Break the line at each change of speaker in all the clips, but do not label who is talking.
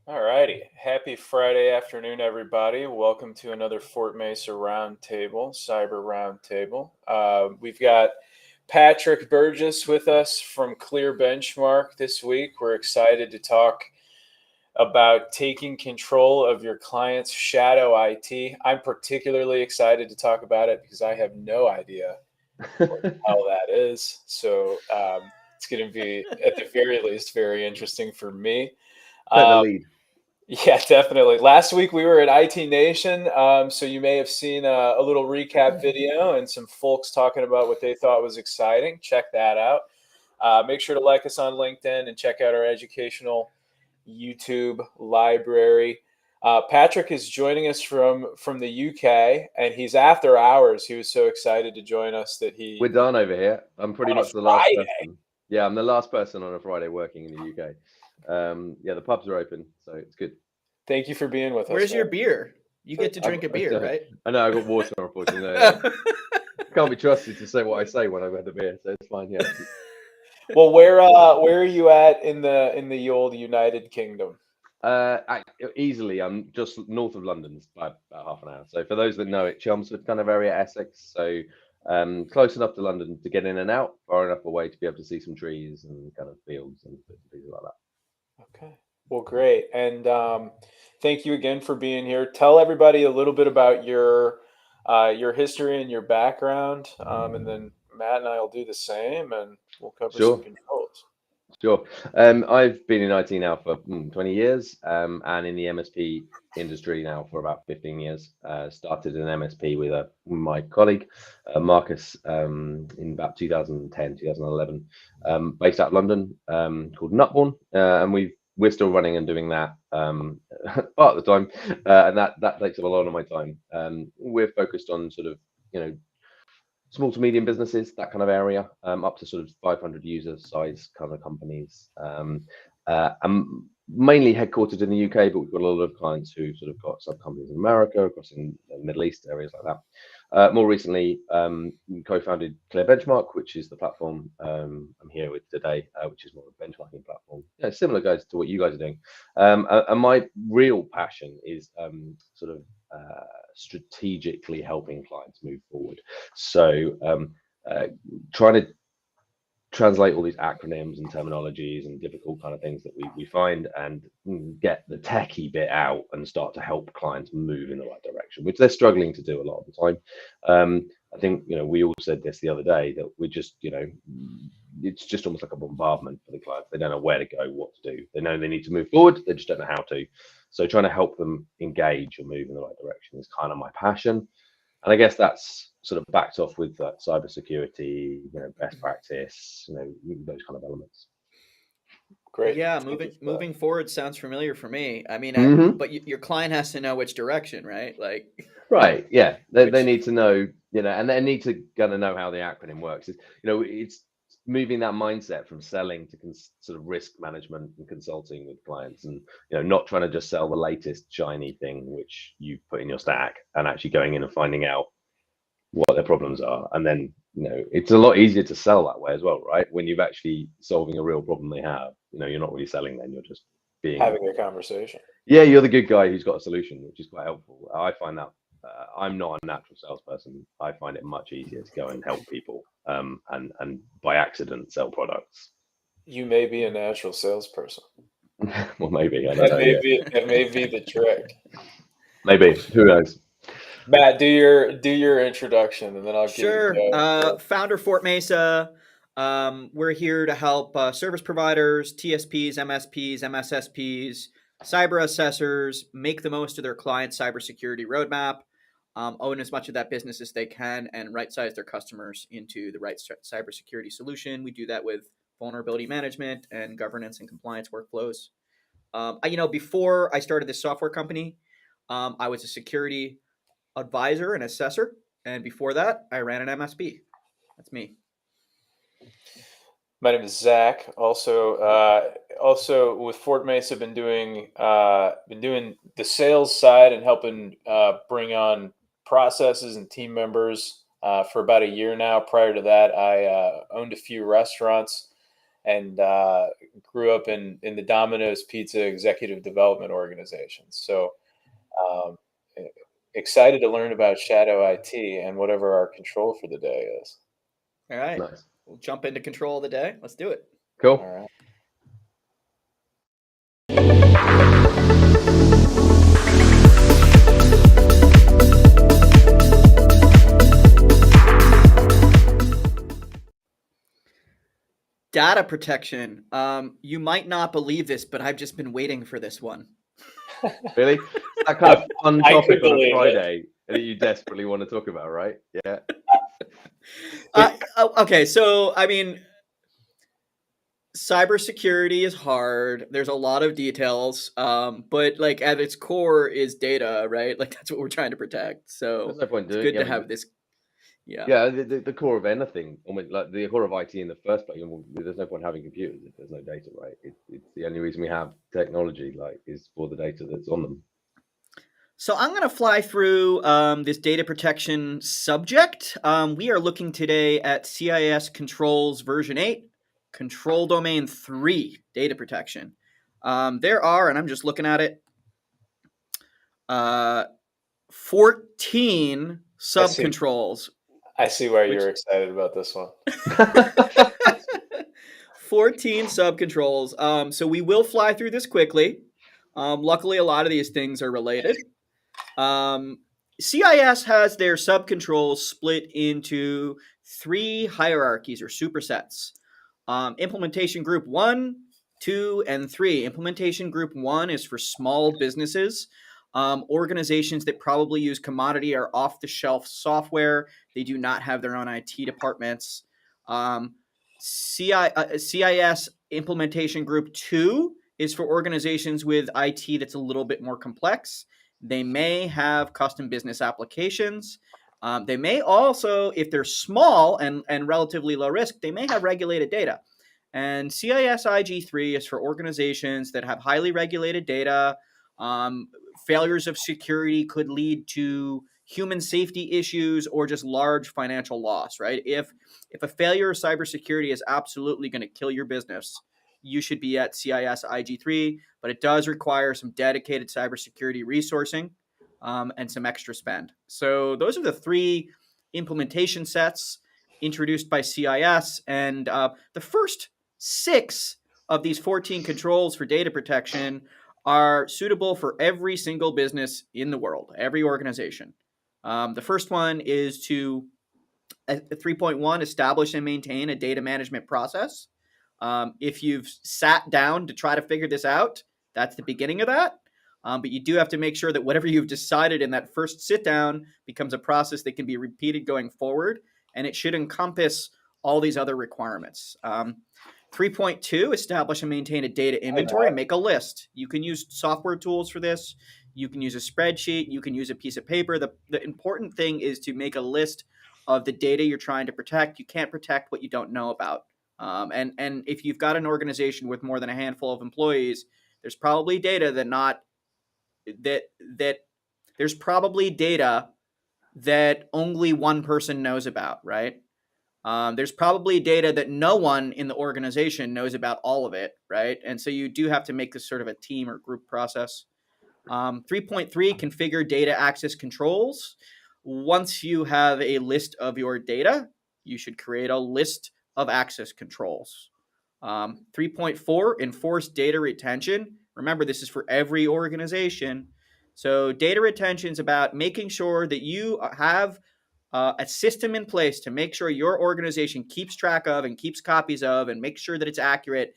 All righty. Happy Friday afternoon, everybody. Welcome to another Fort Mesa Roundtable, Cyber Roundtable. We've got Patrick Burgess with us from Clearbenchmark this week. We're excited to talk about taking control of your client's shadow IT. I'm particularly excited to talk about it because I have no idea what the hell that is. So it's going to be, at the very least, very interesting for me.
Take the
Um,
lead.
Yeah, definitely. Last week we were at IT Nation, so you may have seen a little recap video and some folks talking about what they thought was exciting. Check that out. Make sure to like us on LinkedIn and check out our educational YouTube library. Patrick is joining us from the UK, and he's after hours. He was so excited to join us that
We're
he
done over here. I'm pretty
on a
much the last
Friday.
person. Yeah, I'm the last person on a Friday working in the UK. Yeah, the pubs are open, so it's good.
Thank you for being with us,
Where's
man.
your beer? You get to drink a beer, right?
I know I got water, unfortunately. No, can't be trusted to say what I say when I've had the beer, so it's fine. Yeah.
Well, where are you at in the old United Kingdom?
Easily, I'm just north of London, it's about half an hour. So for those that know it, Chelmsford kind of area, Essex. So close enough to London to get in and out, far enough away to be able to see some trees and kind of fields and things like that.
Okay. Well, great. And thank you again for being here. Tell everybody a little bit about your history and your background, and then Matt and I will do the same, and we'll cover some
Sure.
controls.
Sure. I've been in IT now for 20 years, and in the MSP industry now for about 15 years. Started an MSP with my colleague, Marcus, in about 2010, 2011, based out of London, called Nutborn, and we're still running and doing that part of the time, and that takes up a lot of my time. We're focused on sort of, you know, small to medium businesses, that kind of area, up to sort of 500 user size kind of companies. I'm mainly headquartered in the UK, but we've got a lot of clients who sort of got sub companies in America, across in the Middle East, areas like that. More recently, co-founded Clearbenchmark, which is the platform I'm here with today, which is more of a benchmarking platform. Yeah, similar guys to what you guys are doing. And my real passion is sort of strategically helping clients move forward. So trying to translate all these acronyms and terminologies and difficult kind of things that we find and get the techie bit out and start to help clients move in the right direction, which they're struggling to do a lot of the time. I think, we all said this the other day that we're just, it's just almost like a bombardment for the clients. They don't know where to go, what to do. They know they need to move forward. They just don't know how to. So trying to help them engage and move in the right direction is kind of my passion. And I guess that's sort of backed off with cybersecurity, best practice, those kind of elements.
Great.
Yeah,
Thank you for that.
moving forward sounds familiar for me. I mean,
Hmm.
but your client has to know which direction, right? Like,
Right. Yeah. They
which,
need to know, and they need to kind of know how the acronym works. It's moving that mindset from selling to sort of risk management and consulting with clients, and not trying to just sell the latest shiny thing which you put in your stack, and actually going in and finding out what their problems are. And then, it's a lot easier to sell that way as well, right? When you've actually solving a real problem they have, you're not really selling then, you're just being,
Having a conversation.
yeah, you're the good guy who's got a solution, which is quite helpful. I find that I'm not a natural salesperson. I find it much easier to go and help people, and by accident sell products.
You may be a natural salesperson.
Well, maybe, I don't
That
know.
may
Yeah,
be that may be the trick.
maybe. Who knows?
Matt, do your introduction, and then I'll give you
sure.
the
Founder Fort Mesa. We're here to help service providers, TSPs, MSPs, MSSPs, cyber assessors make the most of their client's cybersecurity roadmap, own as much of that business as they can, and right size their customers into the right cybersecurity solution. We do that with vulnerability management and governance and compliance workflows. Before I started this software company, I was a security advisor and assessor, and before that, I ran an MSP. That's me.
My name is Zach. Also with Fort Mesa, been doing the sales side and helping bring on processes and team members for about a year now. Prior to that, I owned a few restaurants and grew up in the Domino's Pizza Executive Development Organization. So um, excited to learn about Shadow IT and whatever our control for the day is.
All right.
Nice.
We'll jump into control of the day. Let's do it.
Cool.
All right.
Data protection. You might not believe this, but I've just been waiting for this one.
Really? That kind of fun
I
topic
could
on a
believe it.
Friday that you desperately want to talk about, right? Yeah.
Okay, so I mean, cybersecurity is hard. There's a lot of details, but like at its core is data, right? Like that's what we're trying to protect. So
There's no point
it's
doing
good
it.
to
I mean,
have this. Yeah.
yeah, the core of anything, almost like the core of IT in the first place. There's no point having computers if there's no data, right? It's the only reason we have technology, like, is for the data that's on them.
So I'm going to fly through this data protection subject. We are looking today at CIS Controls version 8, Control Domain 3, data protection. There are, and I'm just looking at it, 14 subcontrols.
I see why you're excited about this one.
14 subcontrols. So we will fly through this quickly. Luckily, a lot of these things are related. CIS has their subcontrols split into 3 hierarchies or supersets. Implementation group 1, 2, and 3. Implementation group 1 is for small businesses, organizations that probably use commodity or off-the-shelf software. They do not have their own IT departments. CIS implementation group 2 is for organizations with IT that's a little bit more complex. They may have custom business applications. They may also, if they're small and relatively low risk, they may have regulated data. And CIS IG3 is for organizations that have highly regulated data. Failures of security could lead to human safety issues or just large financial loss, right? If a failure of cybersecurity is absolutely going to kill your business, you should be at CIS IG3, but it does require some dedicated cybersecurity resourcing and some extra spend. So those are the 3 implementation sets introduced by CIS. And the first 6 of these 14 controls for data protection are suitable for every single business in the world, every organization. The first one is to 3.1, establish and maintain a data management process. If you've sat down to try to figure this out, that's the beginning of that. But you do have to make sure that whatever you've decided in that first sit down becomes a process that can be repeated going forward, and it should encompass all these other requirements. 3.2, establish and maintain a data inventory and make a list. You can use software tools for this. You can use a spreadsheet. You can use a piece of paper. The important thing is to make a list of the data you're trying to protect. You can't protect what you don't know about. And if you've got an organization with more than a handful of employees, there's probably data there's probably data that only one person knows about, right? There's probably data that no one in the organization knows about all of it, right? And so you do have to make this sort of a team or group process. 3.3, configure data access controls. Once you have a list of your data, you should create a list of access controls. 3.4, enforce data retention. Remember, this is for every organization. So data retention is about making sure that you have a system in place to make sure your organization keeps track of and keeps copies of and make sure that it's accurate.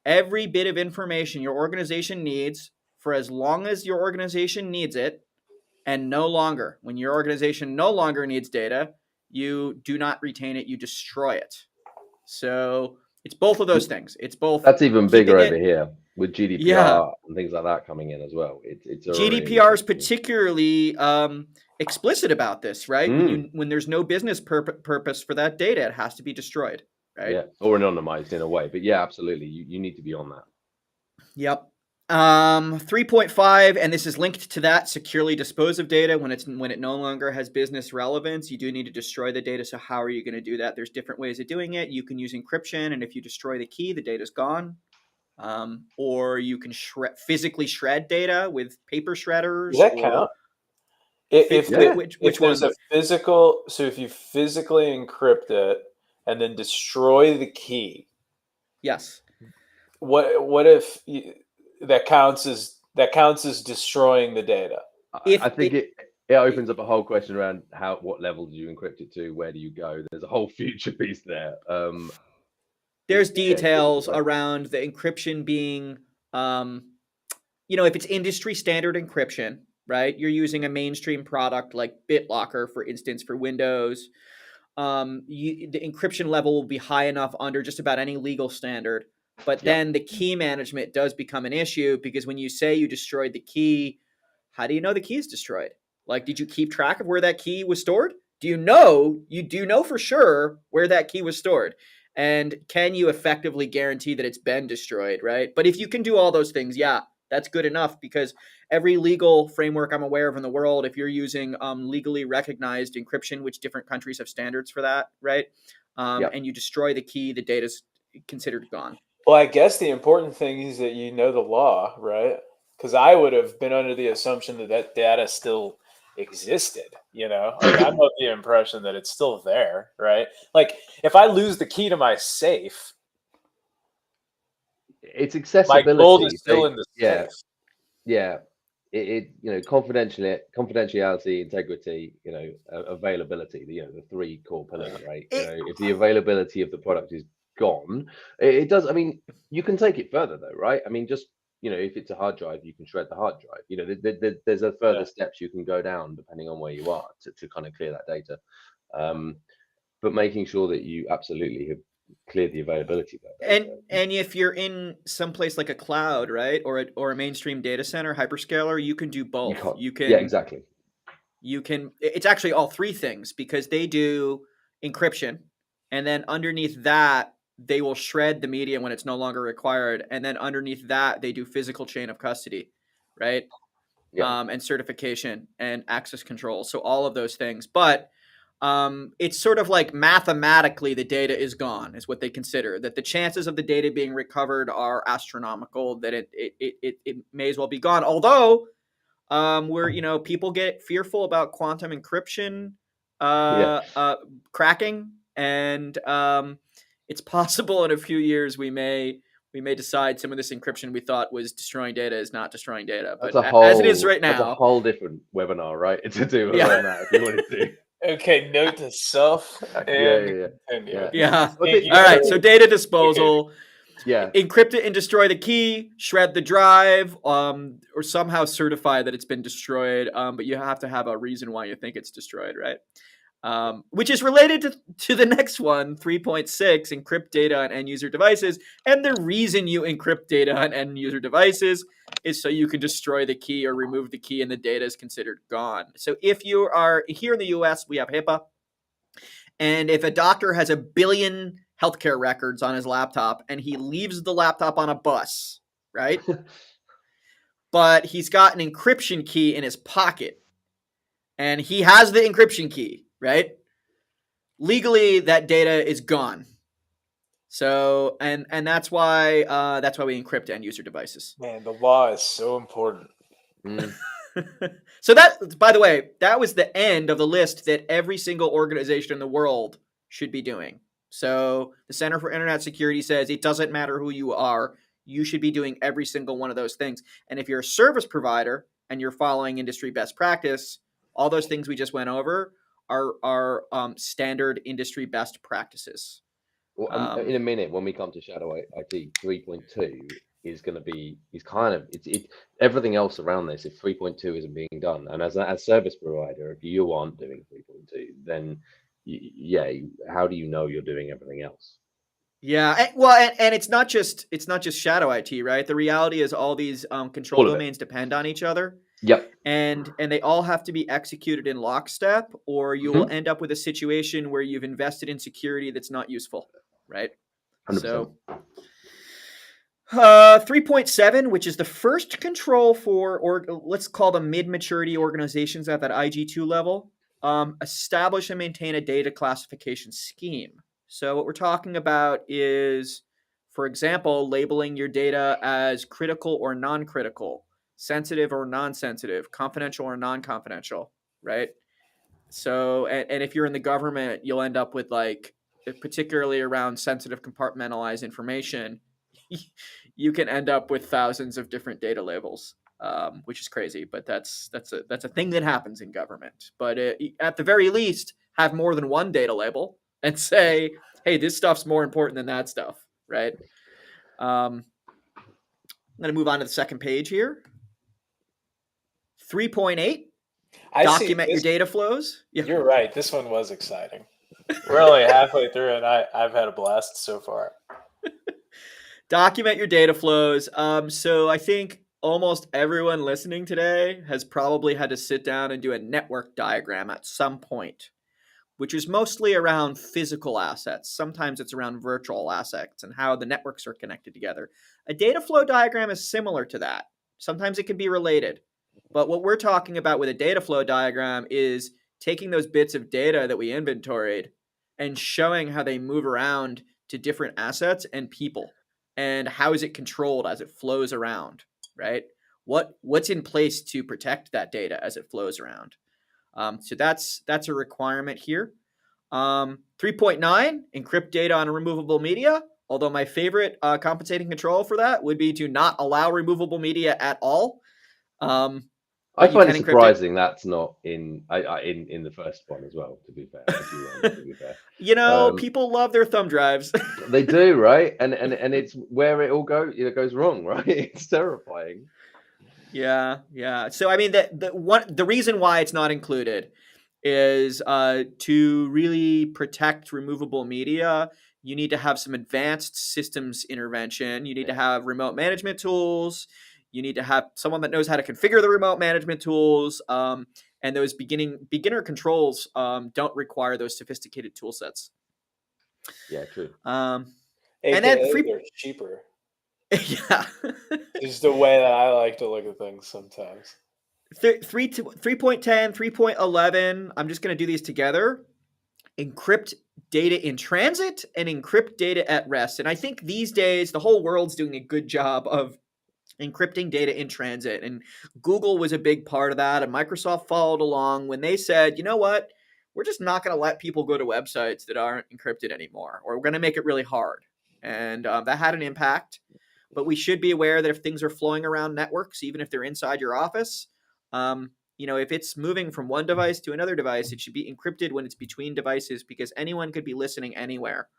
Every bit of information your organization needs for as long as your organization needs it, and no longer. When your organization no longer needs data, you do not retain it, you destroy it. So it's both of those things. It's both.
That's even bigger over here with GDPR and things like that coming in as well. It's
GDPR is particularly explicit about this, right? When there's no business purpose for that data, it has to be destroyed, right?
Yeah, or anonymized in a way. But yeah, absolutely, you need to be on that.
Yep. 3.5, and this is linked to that, securely dispose of data when it no longer has business relevance. You do need to destroy the data. So how are you going to do that? There's different ways of doing it. You can use encryption, and if you destroy the key, the data's gone. Or you can physically shred data with paper shredders.
Does that count? If
Which
there's
one?
a physical, so if you physically encrypt it and then destroy the key,
Yes.
what if that counts as destroying the data?
I think it opens up a whole question around what level do you encrypt it to? Where do you go? There's a whole future piece there.
There's details around the encryption being, if it's industry standard encryption, right? You're using a mainstream product like BitLocker, for instance, for Windows. The encryption level will be high enough under just about any legal standard. But then the key management does become an issue, because when you say you destroyed the key, how do you know the key is destroyed? Like, did you keep track of where that key was stored? You do know for sure where that key was stored? And can you effectively guarantee that it's been destroyed, right? But if you can do all those things, yeah, that's good enough, because every legal framework I'm aware of in the world, if you're using legally recognized encryption, which different countries have standards for that, right? And you destroy the key, the data's considered gone.
Well, I guess the important thing is that you know the law, right? Because I would have been under the assumption that data still existed, Like, I'm of the impression that it's still there, right? Like, if I lose the key to my safe,
it's accessibility.
my gold is still in the safe.
Yeah. Confidentiality, integrity, availability, the three core pillars, right? If the availability of the product is gone, it does. I mean, you can take it further though, right? I mean, just, if it's a hard drive, you can shred the hard drive. There's a further steps you can go down depending on where you are to kind of clear that data. But making sure that you absolutely have cleared the availability of that data.
And if you're in some place like a cloud, right, or a mainstream data center, hyperscaler, you can do both. You can,
yeah, exactly.
You can. It's actually all three things, because they do encryption, and then underneath that they will shred the media when it's no longer required, and then underneath that they do physical chain of custody, right? And certification and access control. So all of those things, but it's sort of like mathematically the data is gone, is what they consider. That the chances of the data being recovered are astronomical. That it may as well be gone. Although, where people get fearful about quantum encryption cracking, and it's possible in a few years we may decide some of this encryption we thought was destroying data is not destroying data. But as it is right now,
that's a whole different webinar, right? To do around that if you wanted to.
Okay, note to self. And
yeah. All right. So data disposal.
Yeah.
Encrypt it and destroy the key. Shred the drive, or somehow certify that it's been destroyed. But you have to have a reason why you think it's destroyed, right? Which is related to the next one, 3.6, encrypt data on end user devices. And the reason you encrypt data on end user devices is so you can destroy the key or remove the key, and the data is considered gone. So if you are here in the US, we have HIPAA. And if a doctor has 1 billion healthcare records on his laptop and he leaves the laptop on a bus, right? But he's got an encryption key in his pocket, and he has the encryption key, right? Legally, that data is gone. So, and that's why we encrypt end user devices.
Man, the law is so important.
So that, by the way, that was the end of the list that every single organization in the world should be doing. So the Center for Internet Security says it doesn't matter who you are, you should be doing every single one of those things. And if you're a service provider and you're following industry best practice, all those things we just went over are standard industry best practices.
Well, in a minute, when we come to Shadow IT 3.2, is going to be everything else around this. If 3.2 isn't being done, and as a service provider, if you aren't doing 3.2, then how do you know you're doing everything else?
Yeah, and it's not just Shadow IT, right? The reality is all these control domains depend on each other.
Yep.
And they all have to be executed in lockstep, or you will end up with a situation where you've invested in security that's not useful, right?
100%.
So, 3.7, which is the first control for, or let's call them mid-maturity organizations at that IG2 level, establish and maintain a data classification scheme. So what we're talking about is, for example, labeling your data as critical or non-critical, sensitive or non-sensitive, confidential or non-confidential, right? So, and if you're in the government, you'll end up with, like, particularly around sensitive compartmentalized information, you can end up with thousands of different data labels, which is crazy. But that's a thing that happens in government. But at the very least, have more than one data label and say, hey, this stuff's more important than that stuff, right? I'm going to move on to the second page here. 3.8. Document your data flows.
Yeah. You're right. This one was exciting. We're only halfway through, and I've had a blast so far.
Document your data flows. So I think almost everyone listening today has probably had to sit down and do a network diagram at some point, which is mostly around physical assets. Sometimes it's around virtual assets and how the networks are connected together. A data flow diagram is similar to that. Sometimes it can be related. But what we're talking about with a data flow diagram is taking those bits of data that we inventoried and showing how they move around to different assets and people, and how is it controlled as it flows around, right? What's in place to protect that data as it flows around? So that's a requirement here. 3.9, encrypt data on removable media. Although my favorite compensating control for that would be to not allow removable media at all.
I find it surprising that's not in the first one as well, to be fair.
You know, people love their thumb drives.
They do, right? And it's where it all goes wrong, right? It's terrifying.
Yeah. So I mean, the reason why it's not included is to really protect removable media. You need to have some advanced systems intervention. You need to have remote management tools. You need to have someone that knows how to configure the remote management tools. And those beginner controls don't require those sophisticated tool sets.
Yeah, true.
And then
they're cheaper.
Yeah.
It's the way that I like to look at things sometimes.
3.10, 3.11. I'm just going to do these together. Encrypt data in transit and encrypt data at rest. And I think these days the whole world's doing a good job of encrypting data in transit. And Google was a big part of that. And Microsoft followed along when they said, you know what? We're just not going to let people go to websites that aren't encrypted anymore, or we're going to make it really hard. And that had an impact. But we should be aware that if things are flowing around networks, even if they're inside your office, if it's moving from one device to another device, it should be encrypted when it's between devices, because anyone could be listening anywhere.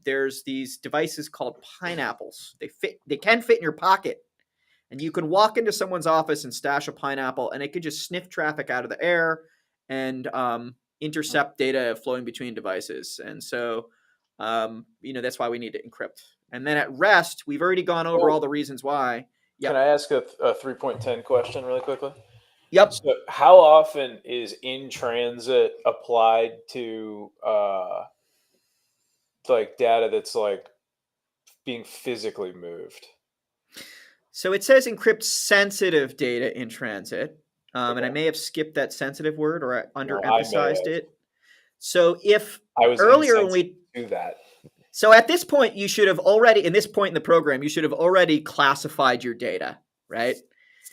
There's these devices called pineapples. They can fit in your pocket, and you can walk into someone's office and stash a pineapple, and it could just sniff traffic out of the air and intercept data flowing between devices. And so, that's why we need to encrypt. And then at rest, we've already gone over all the reasons why.
Yep. Can I ask a 3.10 question really quickly?
Yep.
So how often is in transit applied to like data that's like being physically moved?
So it says encrypt sensitive data in transit. And I may have skipped that sensitive word, or I underemphasized it. So if
I was
earlier when we
do that.
So at this point, you should have already, in this point in the program, you should have already classified your data, right?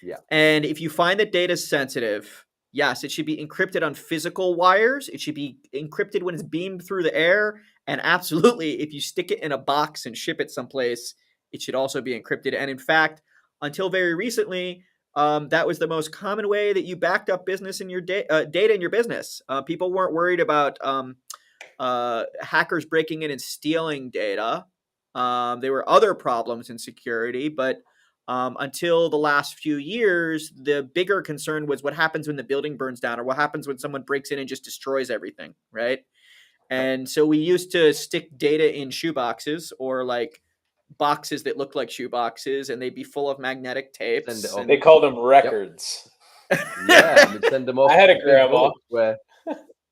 Yeah.
And if you find that data is sensitive, yes, it should be encrypted on physical wires. It should be encrypted when it's beamed through the air. And absolutely, if you stick it in a box and ship it someplace, it should also be encrypted. And in fact, until very recently, that was the most common way that you backed up business in your data in your business. People weren't worried about hackers breaking in and stealing data. There were other problems in security, but until the last few years, the bigger concern was what happens when the building burns down, or what happens when someone breaks in and just destroys everything, right? And so we used to stick data in shoeboxes, or like boxes that looked like shoeboxes, and they'd be full of magnetic tapes.
They called them records.
Yep. Yeah, and send them off.
I had a grandma
where.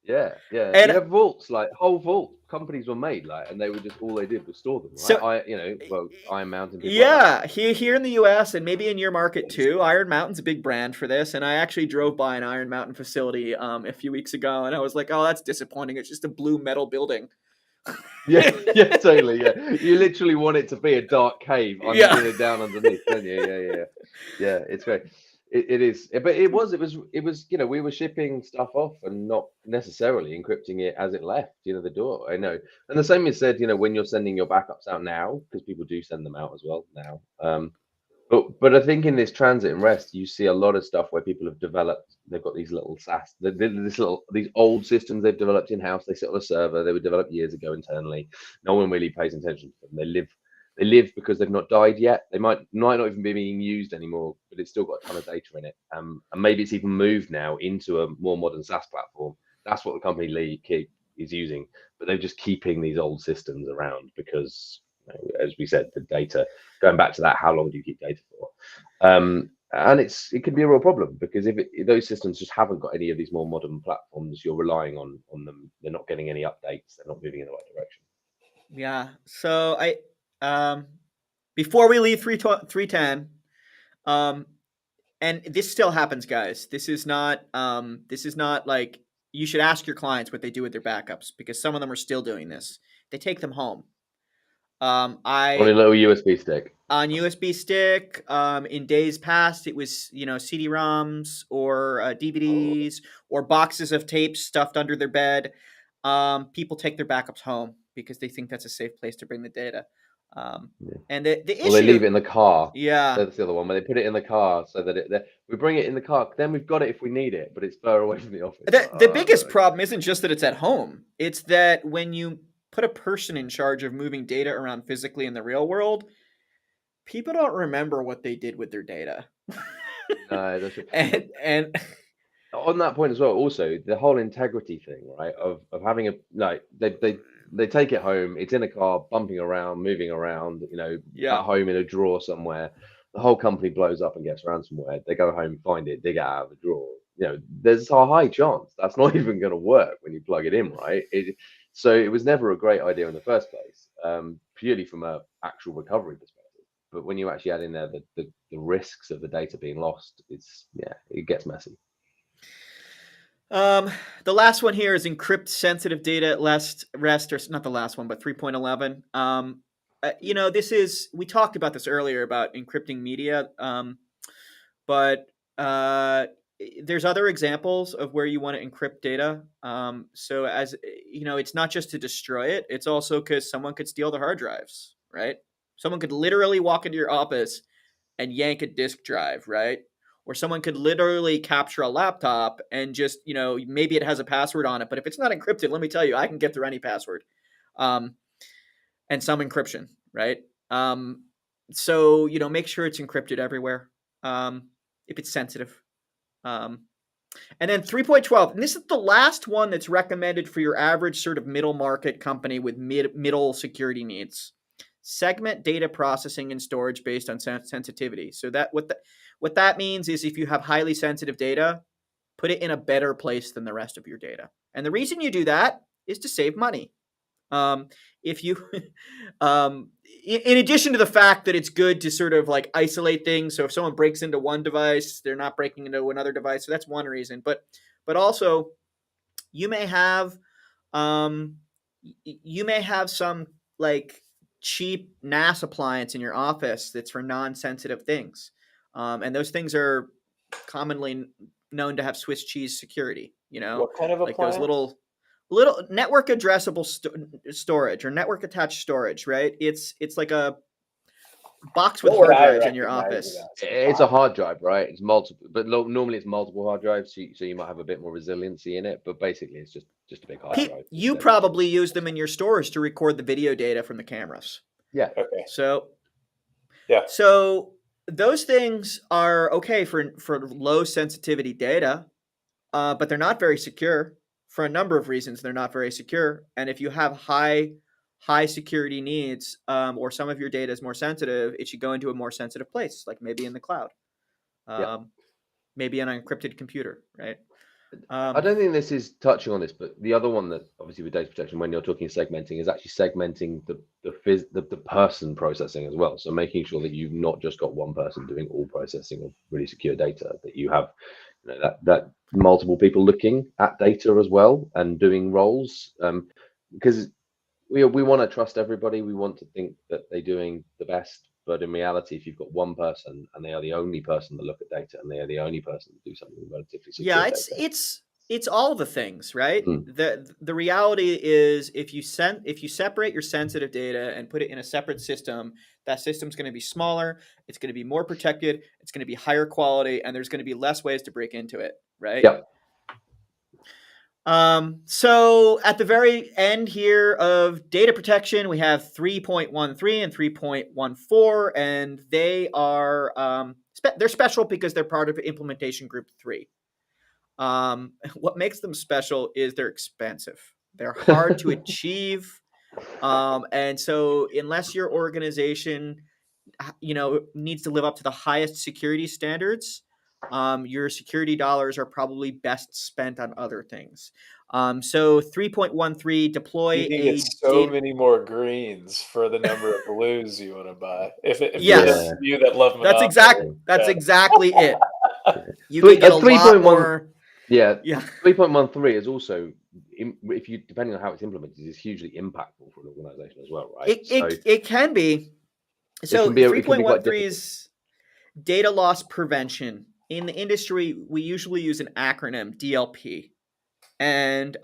Yeah. And you have vaults, like whole vault companies were made, like, and they were just all they did was store them, right?
So-
Iron Mountain, people like
Yeah, here in the U.S. and maybe in your market too. Iron Mountain's a big brand for this, and I actually drove by an Iron Mountain facility a few weeks ago, and I was like, "Oh, that's disappointing. It's just a blue metal building."
Yeah, totally. Yeah, you literally want it to be a dark cave,
Yeah.
down underneath, don't you? Yeah. It's great. It is, but it was. We were shipping stuff off and not necessarily encrypting it as it left, the door. I know, and the same is said, when you're sending your backups out now, because people do send them out as well now. But I think in this transit and rest, you see a lot of stuff where people have developed. They've got these little SaaS, these old systems they've developed in house. They sit on a server. They were developed years ago internally. No one really pays attention to them. They live because they've not died yet. They might not even be being used anymore, but it's still got a ton of data in it. And maybe it's even moved now into a more modern SaaS platform. That's what the company is using. But they're just keeping these old systems around because, as we said, the data. Going back to that, how long do you keep data for? And it can be a real problem because if those systems just haven't got any of these more modern platforms, you're relying on them. They're not getting any updates. They're not moving in the right direction.
Yeah. So before we leave 310, and this still happens, guys. This is not like you should ask your clients what they do with their backups because some of them are still doing this. They take them home.
On a little USB stick.
On USB stick. In days past, it was CD-ROMs or DVDs or boxes of tapes stuffed under their bed. People take their backups home because they think that's a safe place to bring the data. And the issue,
well, they leave it in the car.
Yeah,
That's the other one. Where they put it in the car so that we bring it in the car. Then we've got it if we need it, but it's far away from the office.
The biggest problem isn't just that it's at home. It's that when you put a person in charge of moving data around physically in the real world, people don't remember what they did with their data.
No, that's true.
and
on that point as well, also the whole integrity thing, right? Of having they take it home, it's in a car, bumping around, moving around, at home in a drawer somewhere. The whole company blows up and gets ransomware. They go home, find it, dig it out of the drawer. There's a high chance that's not even going to work when you plug it in, right? So it was never a great idea in the first place, purely from a actual recovery perspective. But when you actually add in there the risks of the data being lost, it gets messy.
The last one here is encrypt sensitive data at rest, or not the last one, but 3.11. This is, we talked about this earlier about encrypting media, but there's other examples of where you want to encrypt data. So as it's not just to destroy it; it's also because someone could steal the hard drives, right? Someone could literally walk into your office and yank a disk drive, right? Or someone could literally capture a laptop and just, maybe it has a password on it, but if it's not encrypted, let me tell you, I can get through any password, and some encryption, right? So make sure it's encrypted everywhere, if it's sensitive. And then 3.12, and this is the last one that's recommended for your average sort of middle market company with middle security needs. Segment data processing and storage based on sensitivity. So that what that means is if you have highly sensitive data, put it in a better place than the rest of your data. And the reason you do that is to save money. If you, in addition to the fact that it's good to sort of like isolate things. So if someone breaks into one device, they're not breaking into another device. So that's one reason. But also, you may have some like cheap NAS appliance in your office that's for non-sensitive things, and those things are commonly known to have Swiss cheese security.
What kind of
like
appliance?
those little network addressable storage or network attached storage, right? It's like a box with hard drives in your office.
It's a hard drive, right? It's multiple, but normally it's multiple hard drives, so you might have a bit more resiliency in it. But basically, it's just a big hard drive.
You probably use them in your storage to record the video data from the cameras.
Yeah.
Okay.
So
yeah.
So those things are okay for low sensitivity data, but they're not very secure for a number of reasons. They're not very secure, and if you have high security needs, or some of your data is more sensitive, it should go into a more sensitive place, like maybe in the cloud, maybe on an encrypted computer, right?
I don't think this is touching on this, but the other one that obviously with data protection, when you're talking segmenting, is actually segmenting the person processing as well. So making sure that you've not just got one person doing all processing of really secure data, that you have that multiple people looking at data as well and doing roles. Because we want to trust everybody. We want to think that they're doing the best. But in reality, if you've got one person and they are the only person to look at data and they are the only person to do something relatively secure
Yeah,
data.
it's all the things, right?
Mm.
The reality is if you separate your sensitive data and put it in a separate system, that system's going to be smaller, it's going to be more protected, it's going to be higher quality, and there's going to be less ways to break into it, right?
Yeah.
So at the very end here of data protection, we have 3.13 and 3.14, and they are they're special because they're part of implementation group 3. What makes them special is they're expensive. They're hard to achieve. And so unless your organization, needs to live up to the highest security standards, your security dollars are probably best spent on other things. So 3.13, deploy
You can
a
get so
data.
many more greens for the number of blues you want to buy. If
Yes,
you're you that love
that's
Monopoly,
exactly it. You
Three,
can get a lot
3.1
more.
Yeah,
Yeah.
3.13 is also, if you depending on how it's implemented, is hugely impactful for an organization as well, right?
It can be. So
it can be quite
3.13
difficult.
is data loss prevention. In the industry, we usually use an acronym, DLP. And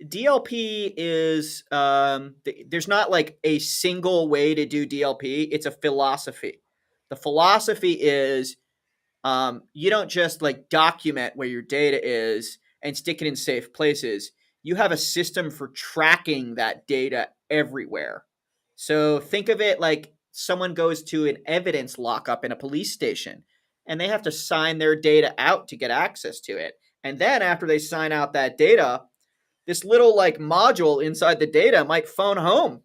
DLP is there's not like a single way to do DLP. It's a philosophy. The philosophy is you don't just like document where your data is and stick it in safe places. You have a system for tracking that data everywhere. So think of it like someone goes to an evidence lockup in a police station and they have to sign their data out to get access to it. And then after they sign out that data, this little like module inside the data might phone home.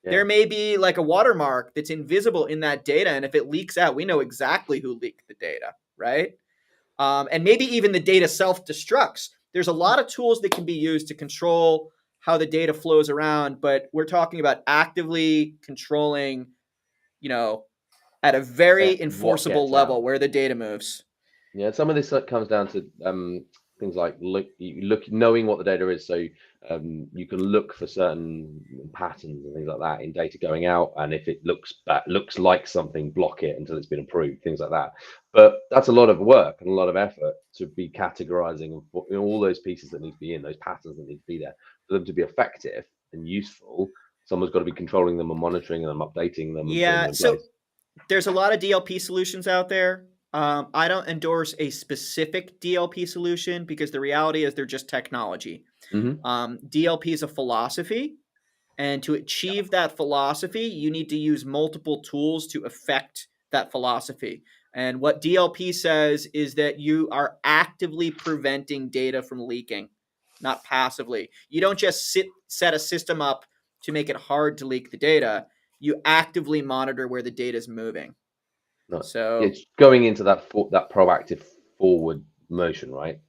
Yeah.
There may be like a watermark that's invisible in that data. And if it leaks out, we know exactly who leaked the data, right? And maybe even the data self-destructs. There's a lot of tools that can be used to control how the data flows around, but we're talking about actively controlling, at a very enforceable level where the data moves.
Yeah, some of this comes down to things like knowing what the data is, so you can look for certain patterns and things like that in data going out, and if it looks like something, block it until it's been approved, things like that. But that's a lot of work and a lot of effort to be categorizing all those pieces that need to be in, those patterns that need to be there for them to be effective and useful. Someone's got to be controlling them and monitoring them, updating them, and putting them in place.
There's a lot of DLP solutions out there. I don't endorse a specific DLP solution because the reality is they're just technology. DLP is a philosophy, and to achieve that philosophy, you need to use multiple tools to affect that philosophy. And what DLP says is that you are actively preventing data from leaking, not passively. You don't just set a system up to make it hard to leak the data. You actively monitor where the data is moving.
No.
So
it's going into that proactive forward motion, right?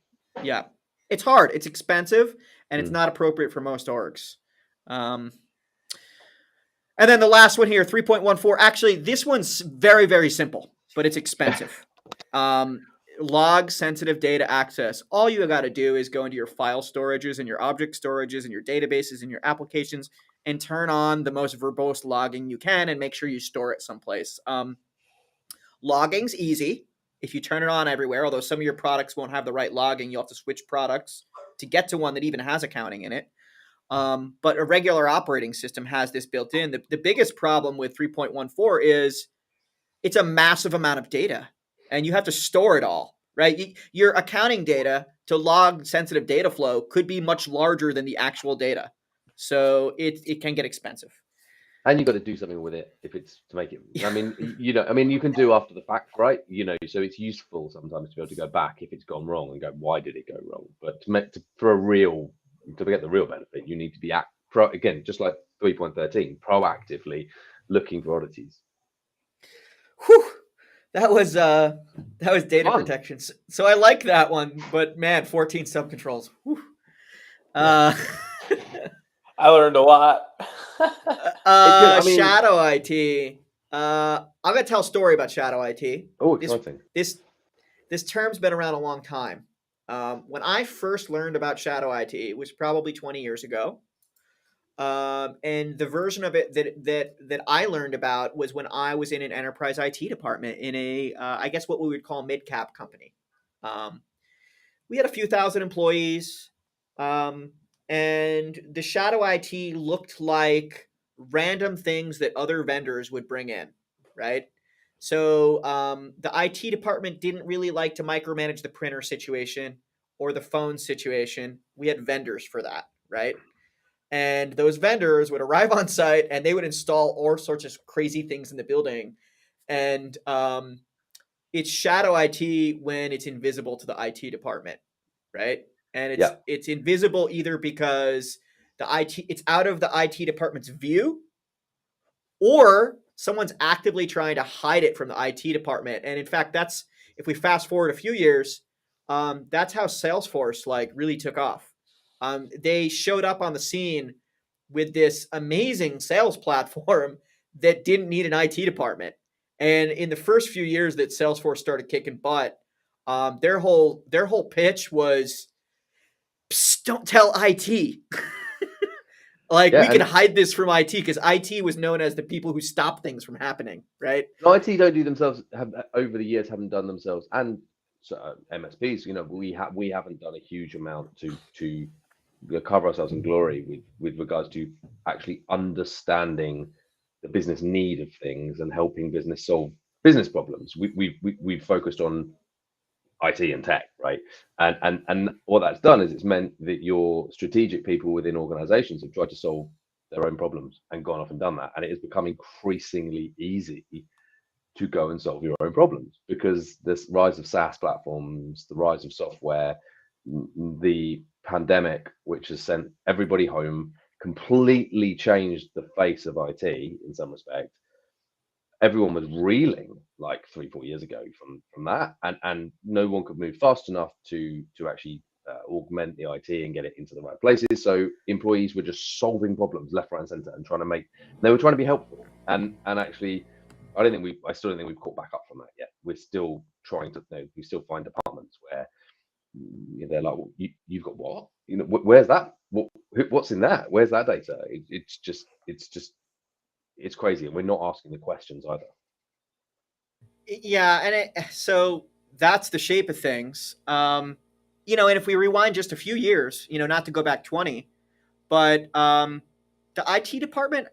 Yeah, it's hard, it's expensive, and it's not appropriate for most orgs. And then the last one here, 3.14. Actually, this one's very, very simple, but it's expensive. Log sensitive data access. All you got to do is go into your file storages and your object storages and your databases and your applications and turn on the most verbose logging you can and make sure you store it someplace. Logging's easy if you turn it on everywhere, although some of your products won't have the right logging. You'll have to switch products to get to one that even has accounting in it. But a regular operating system has this built in. The biggest problem with 3.14 is it's a massive amount of data, and you have to store it all, right? Your accounting data to log sensitive data flow could be much larger than the actual data. So it can get expensive.
And you've got to do something with it if it's to make it. I mean, you can do after the fact, right? So it's useful sometimes to be able to go back if it's gone wrong and go, why did it go wrong? But to get the real benefit, you need to be again, just like 3.13, proactively looking for oddities.
Whew. That was data
Fun.
protection. So I like that one, but man, 14 subcontrols. Whew.
I learned a lot.
I mean-
Shadow IT. I'm gonna tell a story about Shadow IT.
Oh, exciting.
This term's been around a long time. When I first learned about Shadow IT, it was probably 20 years ago. And the version of it that I learned about was when I was in an enterprise IT department in a, I guess what we would call mid-cap company. We had a few thousand employees, and the Shadow IT looked like random things that other vendors would bring in, right? So the IT department didn't really like to micromanage the printer situation or the phone situation. We had vendors for that, right? And those vendors would arrive on site and they would install all sorts of crazy things in the building. And it's Shadow IT when it's invisible to the IT department, right? And it's invisible either because it's out of the IT department's view, or someone's actively trying to hide it from the IT department. And in fact, that's, if we fast forward a few years, that's how Salesforce like really took off. They showed up on the scene with this amazing sales platform that didn't need an IT department. And in the first few years that Salesforce started kicking butt, their whole pitch was, "Psst, don't tell IT." Like, we can hide this from IT, because IT was known as the people who stop things from happening, right?
IT don't do themselves, have over the years haven't done themselves, and MSPs. We haven't done a huge amount to cover ourselves in glory with regards to actually understanding the business need of things and helping business solve business problems. We've focused on IT and tech, right? And what that's done is it's meant that your strategic people within organizations have tried to solve their own problems and gone off and done that. And it has become increasingly easy to go and solve your own problems, because this rise of SaaS platforms, the rise of software, the pandemic, which has sent everybody home, completely changed the face of IT in some respect. Everyone was reeling like 3-4 years ago from that, and no one could move fast enough to actually augment the IT and get it into the right places. So employees were just solving problems left, right, and center, and they were trying to be helpful. And actually, I still don't think we've caught back up from that yet. We're still trying to, we still find departments where they're like, well, you've got what? Where's that? What's in that? Where's that data? It's crazy, and we're not asking the questions either.
Yeah, and so that's the shape of things. And if we rewind just a few years, not to go back 20, but the IT department,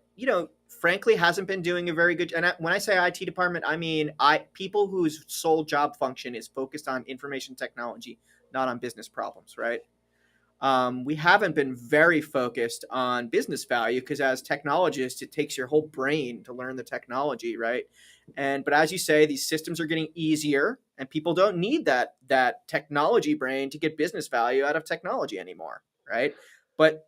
frankly, hasn't been doing a very good. And when I say IT department, I mean people whose sole job function is focused on information technology, not on business problems, right? We haven't been very focused on business value, because as technologists, it takes your whole brain to learn the technology, right? But as you say, these systems are getting easier, and people don't need that technology brain to get business value out of technology anymore, right? But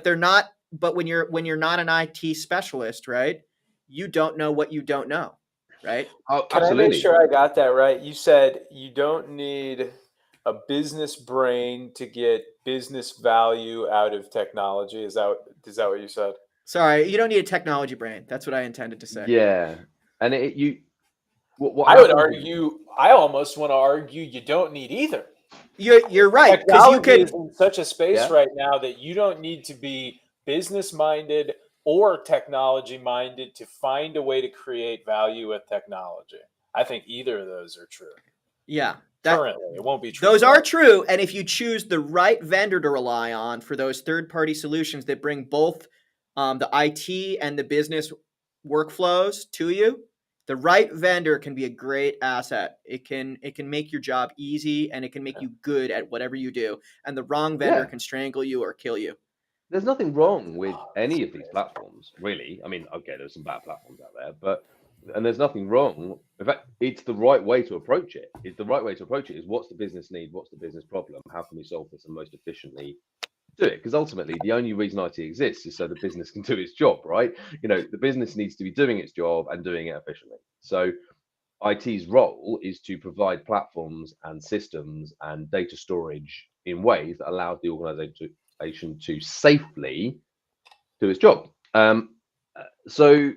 they're not. But when you're not an IT specialist, right, you don't know what you don't know, right?
Oh,
Can
absolutely.
I make sure I got that right? You said you don't need a business brain to get business value out of technology. Is that what you said?
Sorry, you don't need a technology brain. That's what I intended to say.
Yeah, and
I would argue. I almost want to argue you don't need either.
You're right, because you could.
Technology is in such a space right now that you don't need to be business minded or technology minded to find a way to create value with technology. I think either of those are true.
Yeah.
Currently, it won't be true.
Those are true. And if you choose the right vendor to rely on for those third-party solutions that bring both the IT and the business workflows to you, the right vendor can be a great asset. It can make your job easy, and it can make you good at whatever you do. And the wrong vendor can strangle you or kill you.
There's nothing wrong with any of these platforms, really. I mean, okay, there's some bad platforms out there, and there's nothing wrong. In fact, it's the right way to approach it. The right way to approach it is, what's the business need? What's the business problem? How can we solve this and most efficiently do it? Because ultimately, the only reason IT exists is so the business can do its job, right? The business needs to be doing its job and doing it efficiently. So IT's role is to provide platforms and systems and data storage in ways that allows the organization to safely do its job. So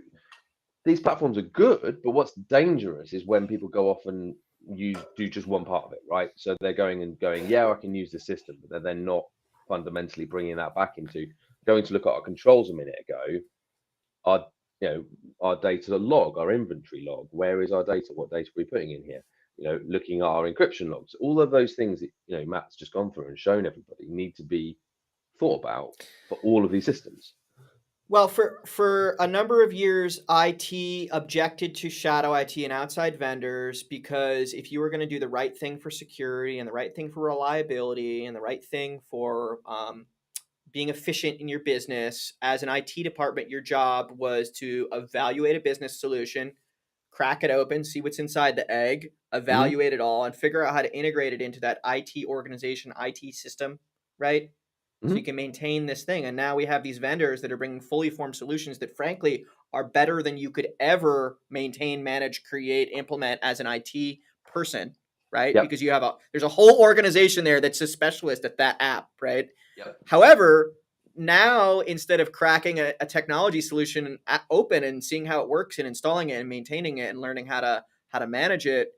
these platforms are good, but what's dangerous is when people go off and do just one part of it, right? So they're going, yeah, I can use the system, but they're not fundamentally bringing that back into going to look at our controls a minute ago. Our our data log, our inventory log. Where is our data? What data are we putting in here? Looking at our encryption logs. All of those things that Matt's just gone through and shown everybody need to be thought about for all of these systems.
Well, for a number of years, IT objected to shadow IT and outside vendors because if you were going to do the right thing for security and the right thing for reliability and the right thing for being efficient in your business, as an IT department, your job was to evaluate a business solution, crack it open, see what's inside the egg, evaluate it all, and figure out how to integrate it into that IT organization, IT system, right? So you can maintain this thing. And now we have these vendors that are bringing fully formed solutions that, frankly, are better than you could ever maintain, manage, create, implement as an IT person, right?
Yep.
Because there's a whole organization there that's a specialist at that app, right?
Yep.
However, now instead of cracking a technology solution open and seeing how it works and installing it and maintaining it and learning how to manage it,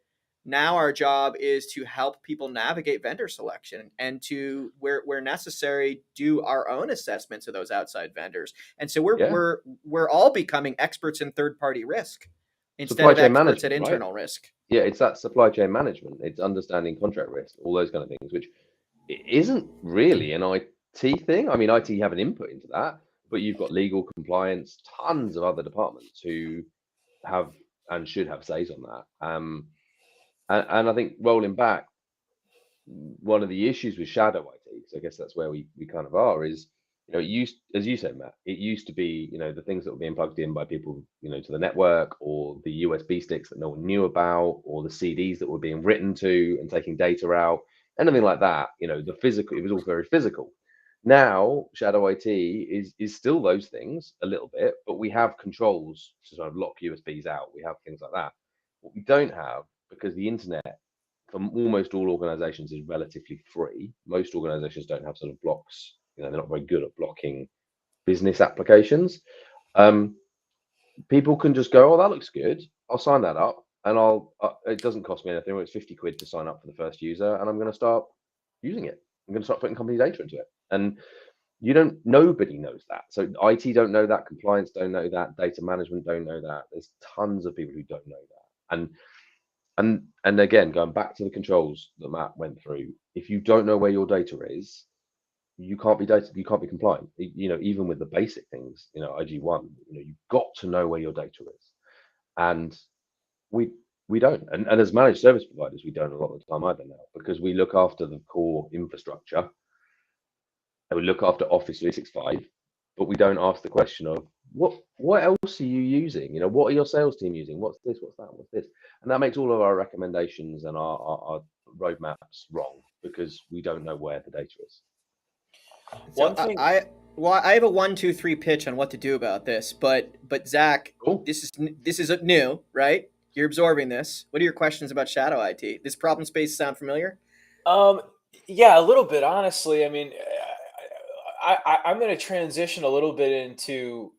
now our job is to help people navigate vendor selection and to where necessary do our own assessments of those outside vendors. And so we're all becoming experts in third party risk instead
Supply
of
chain
experts at
management,
internal
right?
risk.
Yeah, it's that supply chain management. It's understanding contract risk, all those kind of things, which isn't really an IT thing. I mean, IT have an input into that, but you've got legal, compliance, tons of other departments who have and should have says on that. And I think rolling back, one of the issues with shadow IT, because I guess that's where we kind of are, is it used, as you said, Matt, it used to be the things that were being plugged in by people to the network, or the USB sticks that no one knew about, or the CDs that were being written to and taking data out, anything like that. The physical, it was all very physical. Now shadow IT is still those things a little bit, but we have controls to sort of lock USBs out. We have things like that. What we don't have, because the internet for almost all organizations is relatively free. Most organizations don't have sort of blocks. They're not very good at blocking business applications. People can just go, oh, that looks good. I'll sign that up, and it doesn't cost me anything. It's 50 quid to sign up for the first user, and I'm going to start using it. I'm going to start putting company data into it. And nobody knows that. So IT don't know that, compliance don't know that, data management don't know that. There's tons of people who don't know that. And again, going back to the controls that Matt went through, if you don't know where your data is, you can't be compliant. Even with the basic things, IG1, you've got to know where your data is. And we don't. And as managed service providers, we don't a lot of the time either now, because we look after the core infrastructure and we look after Office 365, but we don't ask the question of what else are you using? What are your sales team using? What's this? What's that? What's this? And that makes all of our recommendations and our roadmaps wrong, because we don't know where the data is.
Well, I have a 1, 2, 3 pitch on what to do about this, but Zach,
Cool.
this is new, right? You're absorbing this. What are your questions about shadow IT? This problem space sound familiar?
Yeah, a little bit, honestly. I mean, I'm going to transition a little bit into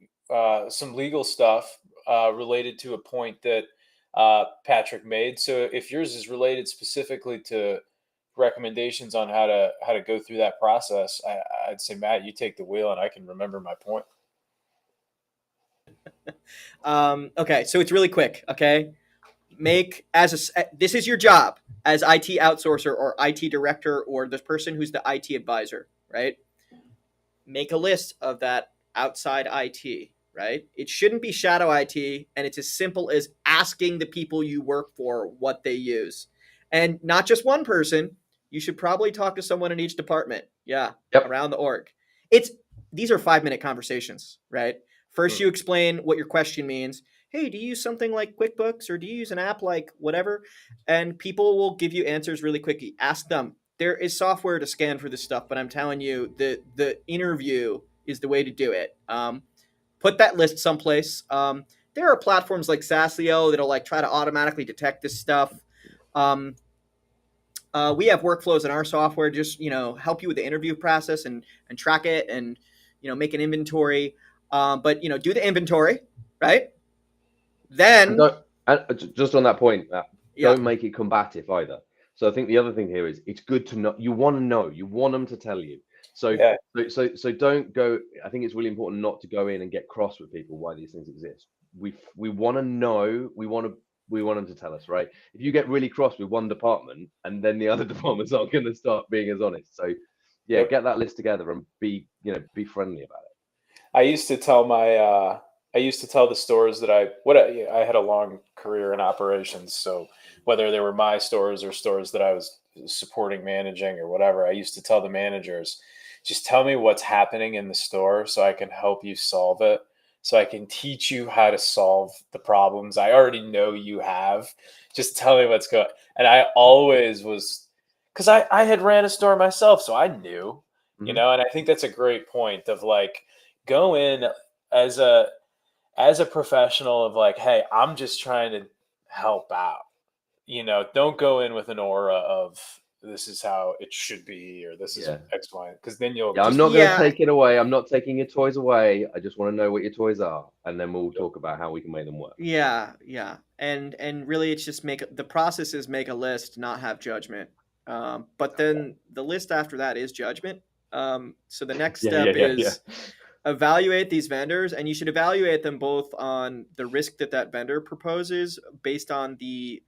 some legal stuff related to a point that Patrick made. So if yours is related specifically to recommendations on how to go through that process, I'd say, Matt, you take the wheel and I can remember my point.
Okay, so it's really quick. Okay, this is your job as IT outsourcer or IT director or the person who's the IT advisor, right? Make a list of that outside IT, right? It shouldn't be shadow IT, and it's as simple as asking the people you work for what they use. And not just one person. You should probably talk to someone in each department. Yeah,
Yep.
around the org. These are 5-minute conversations, right? First, you explain what your question means. Hey, do you use something like QuickBooks, or do you use an app like whatever? And people will give you answers really quickly. Ask them. There is software to scan for this stuff, but I'm telling you, the interview is the way to do it. Put that list someplace. there are platforms like Saslio that'll like try to automatically detect this stuff. We have workflows in our software just help you with the interview process and track it and make an inventory. But do the inventory, right? Then
just on that point,
yeah,
don't make it combative either. So I think the other thing here is it's good to know. You want to know. You want them to tell you. So so don't go. I think it's really important not to go in and get cross with people why these things exist. We want to know. We want them to tell us, right? If you get really cross with one department and then the other departments aren't going to start being as honest. So yeah, get that list together and be friendly about it.
I used to tell the stores that I had a long career in operations. So whether they were my stores or stores that I was supporting, managing or whatever, I used to tell the managers, just tell me what's happening in the store so I can help you solve it. So I can teach you how to solve the problems I already know you have. Just tell me what's going. And I always was, because I had ran a store myself, so I knew, and I think that's a great point of like, go in as a professional of like, hey, I'm just trying to help out. Don't go in with an aura of this is how it should be or this is X, Y, because then you'll.
I'm not going to take it away. I'm not taking your toys away. I just want to know what your toys are, and then we'll talk about how we can make them work.
Yeah, and really, it's just the process is make a list, not have judgment. But then the list after that is judgment. So the next step is evaluate these vendors, and you should evaluate them both on the risk that vendor proposes based on the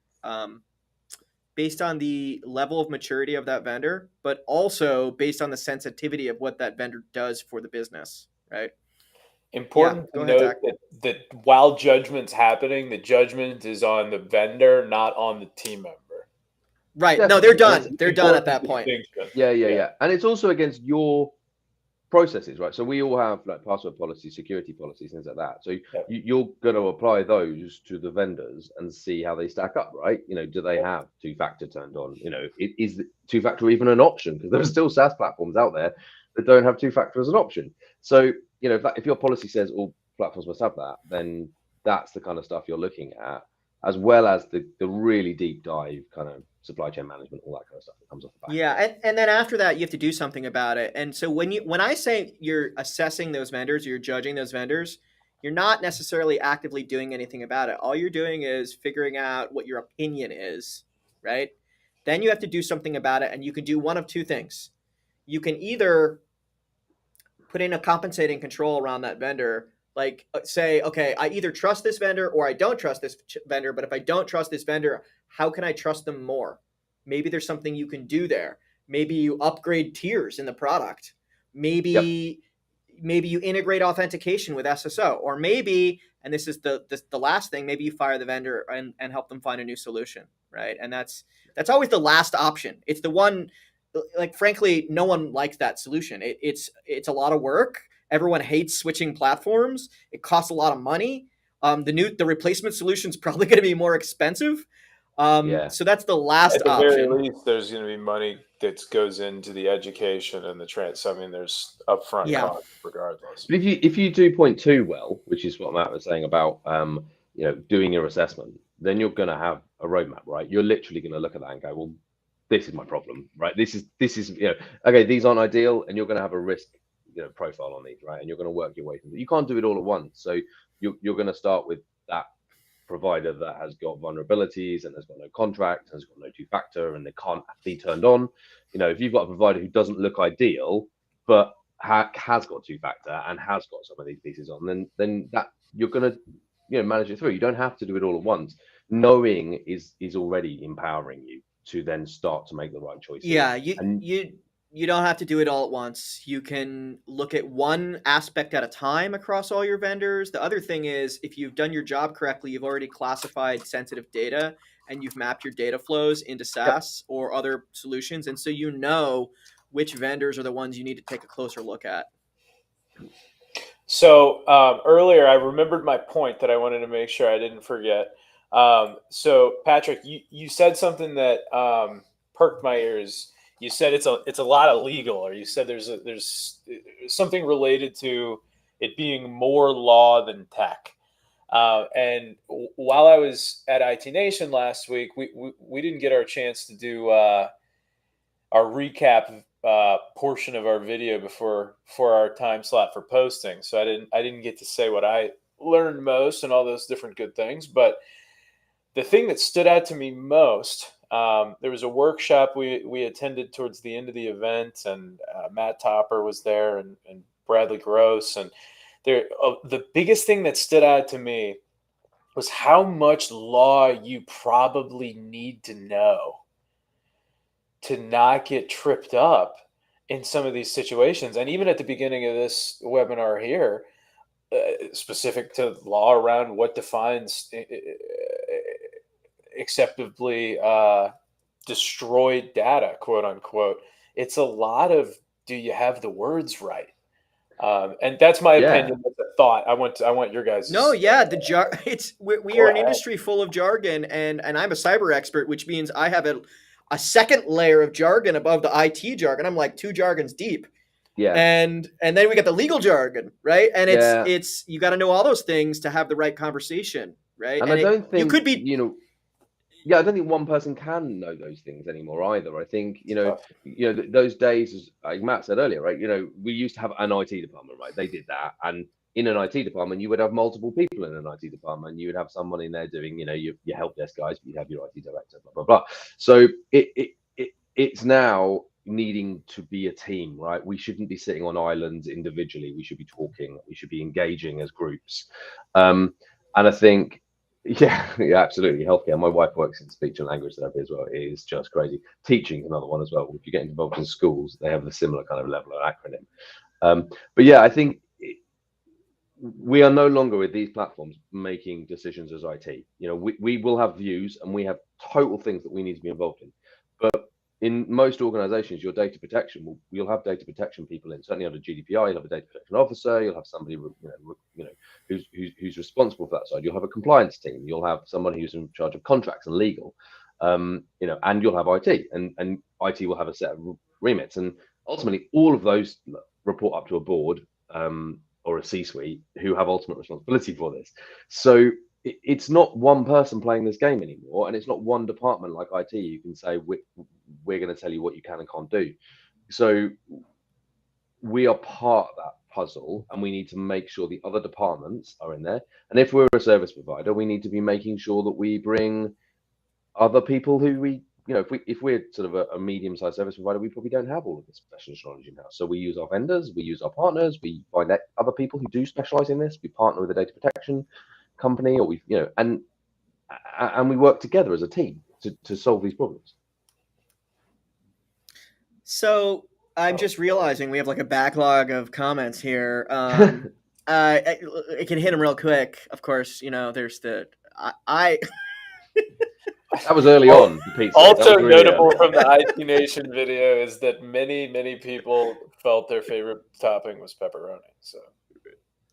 level of maturity of that vendor, but also based on the sensitivity of what that vendor does for the business, right?
Important to note that while judgment's happening, the judgment is on the vendor, not on the team member.
Right. No, they're done. They're done at that point.
Yeah. And it's also against your processes, right? So we all have like password policies, security policies, things like that. So you're going to apply those to the vendors and see how they stack up, right? Do they have two-factor turned on? Is the two-factor even an option? Because there are still SaaS platforms out there that don't have two-factor as an option. So if your policy says all platforms must have that, then that's the kind of stuff you're looking at, as well as the really deep dive kind of supply chain management, all that kind of stuff that comes off the back.
Yeah, and then after that, you have to do something about it. And so when I say you're assessing those vendors, you're judging those vendors, you're not necessarily actively doing anything about it. All you're doing is figuring out what your opinion is, right? Then you have to do something about it, and you can do one of two things. You can either put in a compensating control around that vendor, like say, okay, I either trust this vendor or I don't trust this vendor, but if I don't trust this vendor, how can I trust them more? Maybe there's something you can do there. Maybe you upgrade tiers in the product. Maybe you integrate authentication with SSO, or maybe, and this is the last thing, maybe you fire the vendor and help them find a new solution, right? And that's always the last option. It's the one, like, frankly, no one likes that solution. It's a lot of work. Everyone hates switching platforms. It costs a lot of money. The replacement solution is probably going to be more expensive. So that's the last option.
At the very least, there's going to be money that goes into the education and the transfer. I mean, there's upfront costs regardless.
But if you do point two well, which is what Matt was saying about doing your assessment, then you're going to have a roadmap, right? You're literally going to look at that and go, well, this is my problem, right? This is okay, these aren't ideal, and you're going to have a risk profile on these, right? And you're going to work your way through it. You can't do it all at once, so you're going to start with that provider that has got vulnerabilities and has got no contract, has got no two-factor, and they can't be turned on. If you've got a provider who doesn't look ideal but has got two-factor and has got some of these pieces on, then that you're going to manage it through. You don't have to do it all at once. Knowing is already empowering you to then start to make the right choices.
Yeah, you don't have to do it all at once. You can look at one aspect at a time across all your vendors. The other thing is, if you've done your job correctly, you've already classified sensitive data and you've mapped your data flows into SaaS or other solutions. And so you know which vendors are the ones you need to take a closer look at.
So earlier, I remembered my point that I wanted to make sure I didn't forget. So Patrick, you said something that perked my ears. You said it's a lot of legal, or you said there's something related to it being more law than tech. And while I was at IT Nation last week, we didn't get our chance to do our recap portion of our video for our time slot for posting. So I didn't get to say what I learned most and all those different good things. But the thing that stood out to me most, there was a workshop we attended towards the end of the event, and Matt Topper was there, and Bradley Gross, and the biggest thing that stood out to me was how much law you probably need to know to not get tripped up in some of these situations. And even at the beginning of this webinar here, specific to law around what defines acceptably destroyed data, quote unquote, it's a lot of, do you have the words right? And that's my opinion. That's a thought. I want your guys.
No, yeah, we are an industry full of jargon, and I'm a cyber expert, which means I have a second layer of jargon above the IT jargon. I'm like 2 jargons deep.
Yeah.
And then we got the legal jargon, right? And it's you got to know all those things to have the right conversation, right?
And I don't think
you could be,
I don't think one person can know those things anymore either. I think, those days, as like Matt said earlier, right? We used to have an IT department, right? They did that. And in an IT department, you would have multiple people in an IT department. You would have someone in there doing, your help desk guys, but you'd have your IT director, blah, blah, blah. So it's now needing to be a team, right? We shouldn't be sitting on islands individually. We should be talking. We should be engaging as groups. And I think, yeah, absolutely. Healthcare. My wife works in speech and language therapy as well. It is just crazy. Teaching is another one as well. If you get involved in schools, they have a similar kind of level of acronym. But yeah, I think we are no longer with these platforms making decisions as IT. We will have views and we have total things that we need to be involved in. But in most organizations, your data protection, you'll have data protection people in. Certainly under GDPR, you'll have a data protection officer. You'll have somebody, who's responsible for that side. You'll have a compliance team. You'll have someone who's in charge of contracts and legal, and you'll have IT, and IT will have a set of remits. And ultimately, all of those report up to a board or a C-suite who have ultimate responsibility for this. So it's not one person playing this game anymore, and it's not one department like IT. You can say we're going to tell you what you can and can't do. So we are part of that puzzle, and we need to make sure the other departments are in there. And if we're a service provider, we need to be making sure that we bring other people who we, if we're sort of a medium-sized service provider, we probably don't have all of this specialist knowledge in-house. So we use our vendors, we use our partners, we find other people who do specialize in this. We partner with a data protection company, or and we work together as a team to solve these problems.
So I'm just realizing we have like a backlog of comments here. I can hit them real quick. Of course, there's the I
That was early on. The pizza.
Also notable from the IT Nation video is that many people felt their favorite topping was pepperoni. So,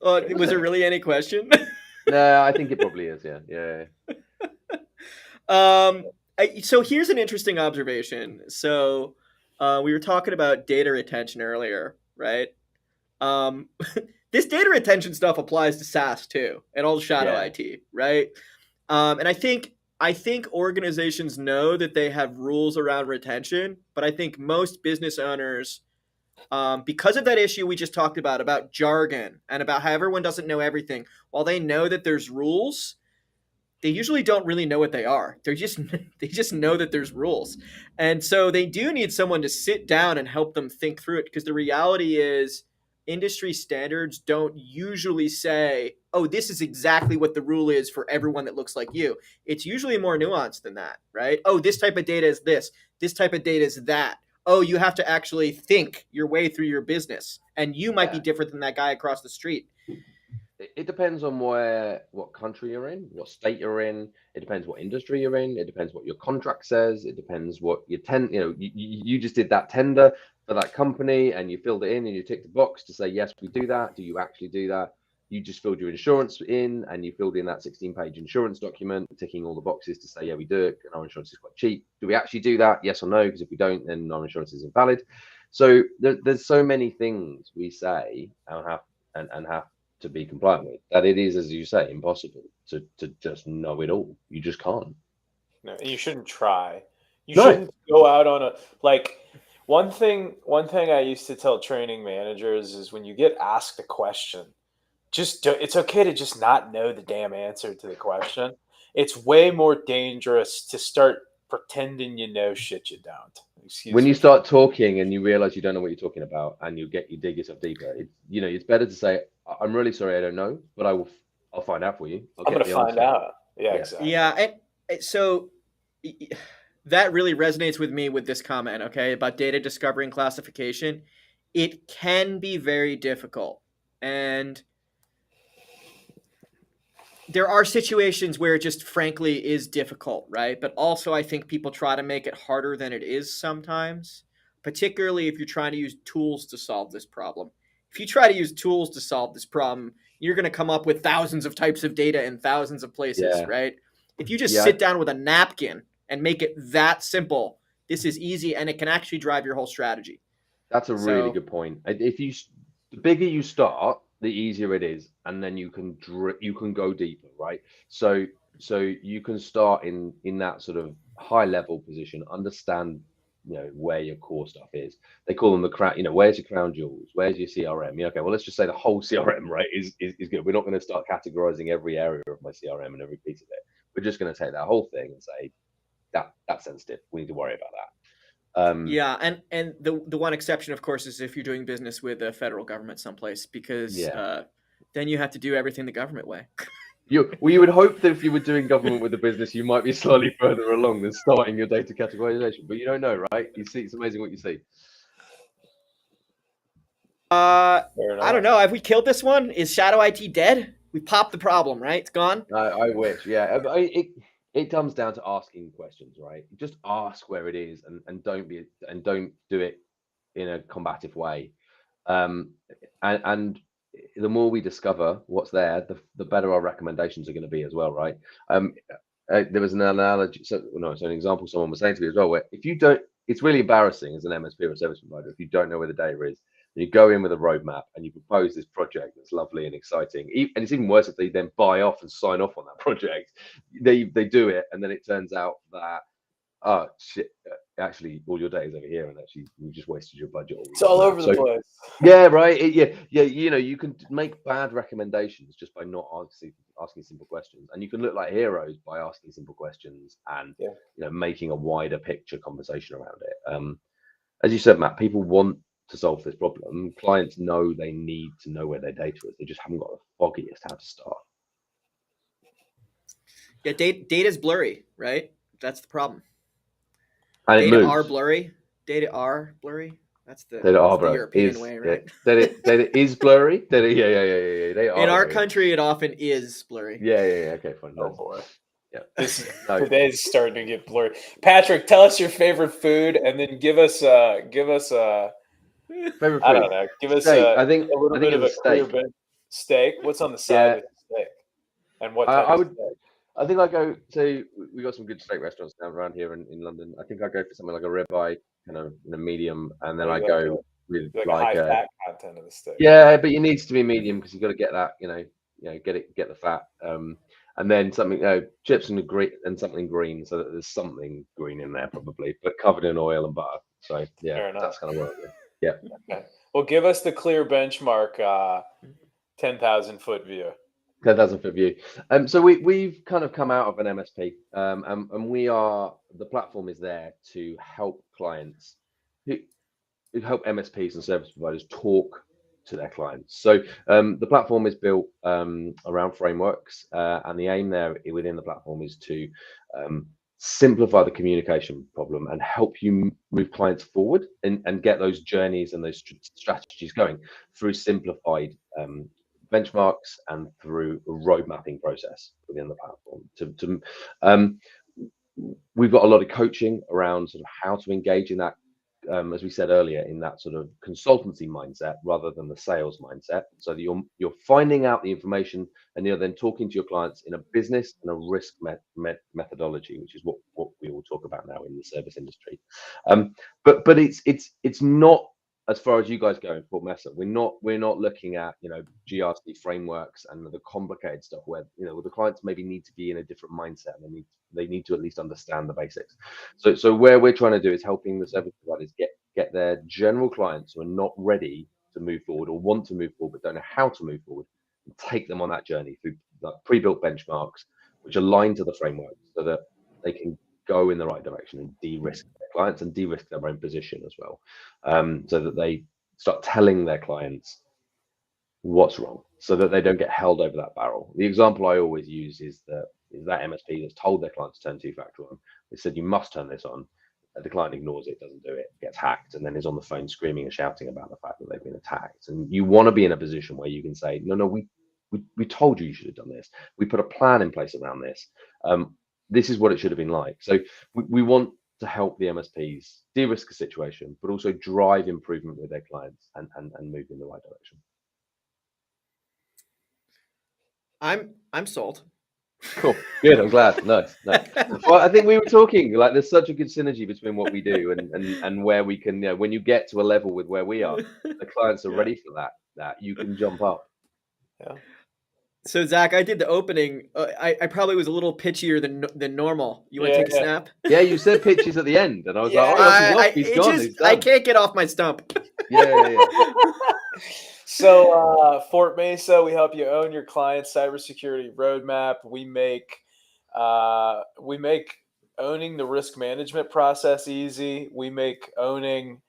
was there really any question?
No, I think it probably is. Yeah.
So here's an interesting observation. So we were talking about data retention earlier, right? This data retention stuff applies to SaaS too, and all shadow IT, right? And I think organizations know that they have rules around retention, but I think most business owners, because of that issue we just talked about jargon and about how everyone doesn't know everything, while they know that there's rules, they usually don't really know what they are. They just know that there's rules. And so they do need someone to sit down and help them think through it, because the reality is industry standards don't usually say, oh, this is exactly what the rule is for everyone that looks like you. It's usually more nuanced than that, right? Oh, this type of data is this type of data is that. Oh, you have to actually think your way through your business, and you might be different than that guy across the street.
It depends on what country you're in, what state you're in. It depends what industry you're in. It depends what your contract says. It depends what your you just did that tender for that company and you filled it in and you ticked the box to say, yes, we do that. Do you actually do that? You just filled your insurance in and you filled in that 16-page insurance document, ticking all the boxes to say, yeah, we do it. And our insurance is quite cheap. Do we actually do that? Yes or no? Because if we don't, then our insurance is invalid. So there's so many things we say and have to be compliant with. That it is, as you say, impossible to just know it all. You just can't.
No, you shouldn't try. You
No.
shouldn't go out on a like one thing I used to tell training managers is when you get asked a question, it's okay to just not know the damn answer to the question. It's way more dangerous to start pretending you know shit you don't. Excuse
When you
me.
start talking and you realize you don't know what you're talking about, and you dig yourself deeper, it's better to say, I'm really sorry, I don't know, but I'll find out for you. I'll
I'm
get
gonna
the
find
answer.
out. Yeah,
Yeah.
exactly.
Yeah, and so that really resonates with me with this comment, okay, about data discovery and classification. It can be very difficult, and there are situations where it just frankly is difficult, right? But also I think people try to make it harder than it is sometimes, particularly if you're trying to use tools to solve this problem. If you try to use tools to solve this problem, you're going to come up with thousands of types of data in thousands of places,
Yeah.
right? If you just
Yeah.
sit down with a napkin and make it that simple, this is easy and it can actually drive your whole strategy.
That's a really
So,
good point. The bigger you start, the easier it is, and then you can go deeper, right? So you can start in that sort of high level position, understand where your core stuff is. They call them the crown. Where's your crown jewels? Where's your CRM? Yeah, okay. Well, let's just say the whole CRM, right, is good. We're not going to start categorizing every area of my CRM and every piece of it. We're just going to take that whole thing and say that's sensitive. We need to worry about that.
yeah, and the one exception, of course, is if you're doing business with the federal government someplace, because
Yeah.
then you have to do everything the government way.
You would hope that if you were doing government with a business, you might be slightly further along than starting your data categorization, but you don't know, right? You see, it's amazing what you see.
I don't know. Have we killed this one? Is Shadow IT dead? We popped the problem, right? It's gone.
I wish, yeah. It comes down to asking questions, right? Just ask where it is, and don't do it in a combative way. And the more we discover what's there, the better our recommendations are going to be as well, right? There was an analogy, so an example someone was saying to me as well, where if you don't, it's really embarrassing as an MSP or a service provider if you don't know where the data is. And you go in with a roadmap and you propose this project that's lovely and exciting, and it's even worse if they then buy off and sign off on that project. They do it, and then it turns out that, oh shit, actually all your data's over here, and actually we just wasted your budget.
It's all over the place.
Yeah, right. Yeah. You can make bad recommendations just by not asking simple questions, and you can look like heroes by asking simple questions and making a wider picture conversation around it. As you said, Matt, people want to solve this problem. Clients know they need to know where their data is. They just haven't got the foggiest how to start.
Yeah, data's blurry, right? That's the problem.
And
data are blurry. Data are blurry. That's the European way, right?
Data is blurry. Yeah. They are.
In our country, it often is blurry.
Yeah. Okay, fine.
Oh boy.
Yeah.
Today's starting to get blurry. Patrick, tell us your favorite food, and then give us
favorite food.
I don't know. Give us
steak.
a little bit of a
steak.
Steak. What's on the side of the steak? And what type of steak?
I think I go to. We got some good steak restaurants down around here in London. I think I go for something like a ribeye, kind of in a medium, and then I go with
like a high fat content of the steak.
Yeah, but it needs to be medium because you got to get that, get the fat. And then something, chips and something green, so that there's something green in there probably, but covered in oil and butter. So yeah, that's kind of what I do. Yeah.
Okay. Well, give us the Clearbenchmark 10,000 foot view.
10,000 foot view. So we've kind of come out of an MSP, and the platform is there to help clients who help MSPs and service providers talk to their clients. So the platform is built around frameworks, and the aim there within the platform is to simplify the communication problem and help you move clients forward and get those journeys and those strategies going through simplified benchmarks and through a road mapping process within the platform. We've got a lot of coaching around sort of how to engage in that, as we said earlier, in that sort of consultancy mindset rather than the sales mindset, so that you're finding out the information and you're then talking to your clients in a business and a risk methodology, which is what we will talk about now in the service industry. But it's not as far as you guys go in Fort Messer, we're not looking at, you know, GRC frameworks and the complicated stuff where, you know, the clients maybe need to be in a different mindset and they need to at least understand the basics. So where we're trying to do is helping the service providers get their general clients who are not ready to move forward or want to move forward but don't know how to move forward, and take them on that journey through like pre-built benchmarks which align to the framework so that they can go in the right direction and de-risk their clients and de-risk their own position as well, so that they start telling their clients what's wrong, so that they don't get held over that barrel. The example I always use is that MSP that's told their clients to turn two-factor on. They said you must turn this on. The client ignores it, doesn't do it, gets hacked, and then is on the phone screaming and shouting about the fact that they've been attacked. And you want to be in a position where you can say, no, we told you should have done this. We put a plan in place around this. This is what it should have been like. So we want to help the MSPs de-risk a situation, but also drive improvement with their clients and move in the right direction.
I'm sold.
Cool, good. I'm glad. Nice. Well, I think we were talking like there's such a good synergy between what we do and where we can. You know, when you get to a level with where we are, the clients are ready for that. That you can jump up.
Yeah.
So Zach, I did the opening. I probably was a little pitchier than normal. You want to take a snap?
Yeah, you said pitches at the end, and I was like, oh, he's gone. He's done.
I can't get off my stump.
Yeah.
So Fort Mesa, we help you own your client's cybersecurity roadmap. We make owning the risk management process easy. We make owning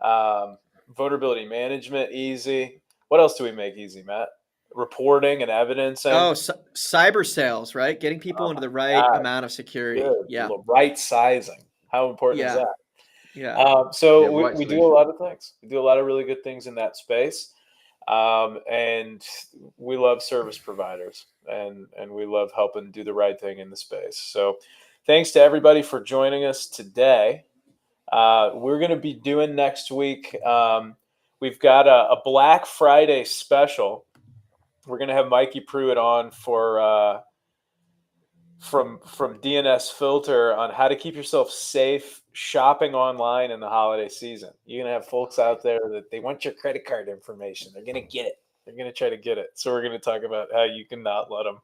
vulnerability management easy. What else do we make easy, Matt? Reporting and evidencing.
Oh, cyber sales, right? Getting people into the right amount of security.
Good.
Yeah.
Right sizing. How important is that?
Yeah.
We do a lot of things. We do a lot of really good things in that space. And we love service providers and we love helping do the right thing in the space. So thanks to everybody for joining us today. We're going to be doing next week. We've got a Black Friday special. We're going to have Mikey Pruitt on for from DNS Filter on how to keep yourself safe shopping online in the holiday season. You're going to have folks out there that they want your credit card information. They're going to get it. They're going to try to get it. So we're going to talk about how you can not let them.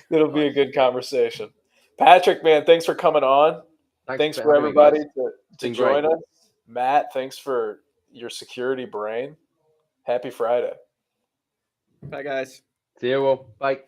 It'll be a good conversation. Patrick, man, thanks for coming on. Thanks for everybody to join us. Matt, thanks for your security brain. Happy Friday.
Bye, guys.
See you all. Bye.